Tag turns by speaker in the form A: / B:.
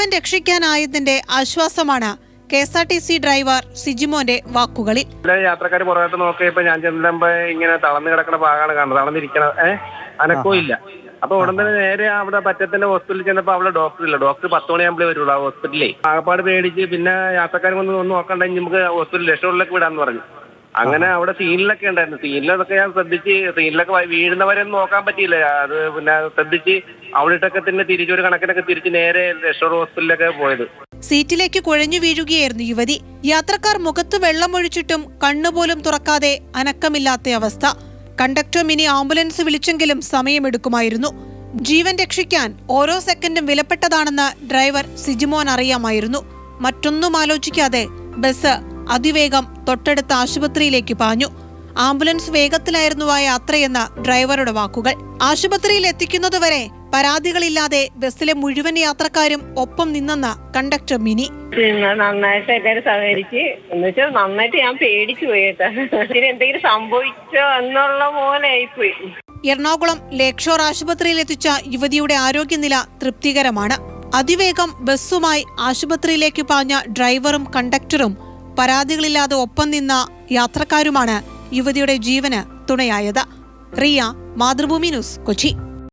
A: ജീവൻ രക്ഷിക്കാനായതിന്റെ ആശ്വാസമാണ് KSRTC driver സിജിമോന്റെ വാക്കുകളിൽ.
B: യാത്രക്കാർ പുറകോട്ട് നോക്കിയപ്പോ ഞാൻ ചെല്ലുമ്പോ ഇങ്ങനെ തളർന്നു കിടക്കുന്ന ഭാഗമാണ് കാണുന്നത്. തളർന്നിരിക്കണ അനക്കവും ഇല്ല. അപ്പൊ ഉടൻ തന്നെ നേരെ അവിടെ പറ്റത്തിന്റെ ഹോസ്പിറ്റലിൽ ചെന്നപ്പോ അവിടെ ഡോക്ടർ ഇല്ല. ഡോക്ടർ 10 മണിയാകുമ്പോഴേ വരുള്ളൂ ആ ഹോസ്പിറ്റലിലെ. ആകപ്പാട് പേടിച്ച് പിന്നെ യാത്രക്കാരും ഒന്നും നോക്കണ്ടെങ്കിൽ നമുക്ക് ഹോസ്പിറ്റൽ ലക്ഷങ്ങളിലേക്ക് വിടാന്ന് പറഞ്ഞു. അങ്ങനെ അവിടെ സീനിലൊക്കെ ഉണ്ടായിരുന്നു. സീനിലൊക്കെ ഞാൻ ശ്രദ്ധിച്ച് സീനിലൊക്കെ വീഴുന്നവരെയൊന്നും നോക്കാൻ പറ്റിയില്ല. അത് പിന്നെ ശ്രദ്ധിച്ച് അവിടെ ഇട്ടൊക്കെ തന്നെ തിരിച്ചൊരു കണക്കിനൊക്കെ തിരിച്ച് നേരെ ലക്ഷോർ ഹോസ്പിറ്റലിലൊക്കെ പോയത്.
A: സീറ്റിലേക്ക് കുഴഞ്ഞു വീഴുകയായിരുന്നു യുവതി. യാത്രക്കാർ മുഖത്ത് വെള്ളമൊഴിച്ചിട്ടും കണ്ണുപോലും തുറക്കാതെ അനക്കമില്ലാത്ത അവസ്ഥ. കണ്ടക്ടർ മിനി ആംബുലൻസ് വിളിച്ചെങ്കിലും സമയമെടുക്കുമായിരുന്നു. ജീവൻ രക്ഷിക്കാൻ ഓരോ സെക്കൻഡും വിലപ്പെട്ടതാണെന്ന് ഡ്രൈവർ സിജിമോൻ അറിയാമായിരുന്നു. മറ്റൊന്നും ആലോചിക്കാതെ ബസ് അതിവേഗം തൊട്ടടുത്ത ആശുപത്രിയിലേക്ക് പാഞ്ഞു. ആംബുലൻസ് വേഗത്തിലായിരുന്നു ആ യാത്രയെന്ന ഡ്രൈവറുടെ വാക്കുകൾ. ആശുപത്രിയിൽ എത്തിക്കുന്നതുവരെ പരാതികളില്ലാതെ ബസ്സിലെ മുഴുവൻ യാത്രക്കാരും ഒപ്പം നിന്നെന്ന് കണ്ടക്ടർ മിനി.
C: നന്നായിട്ട് എല്ലാവരും സഹകരിച്ച് എന്നുവെച്ചാൽ നന്നായിട്ട് ഞാൻ പേടിച്ചു പോയിട്ടാ. എന്തെങ്കിലും സംഭവിച്ചോ എന്നുള്ള പോലെ ആയിപ്പോയി.
A: എറണാകുളം ലേക്ഷോർ ആശുപത്രിയിൽ എത്തിച്ച യുവതിയുടെ ആരോഗ്യനില തൃപ്തികരമാണ്. അതിവേഗം ബസ്സുമായി ആശുപത്രിയിലേക്ക് പാഞ്ഞ ഡ്രൈവറും കണ്ടക്ടറും പരാതികളില്ലാതെ ഒപ്പം നിന്ന യാത്രക്കാരുമാണ് യുവതിയുടെ ജീവന് തുണയായത്. റിയ, മാതൃഭൂമി ന്യൂസ്, കൊച്ചി.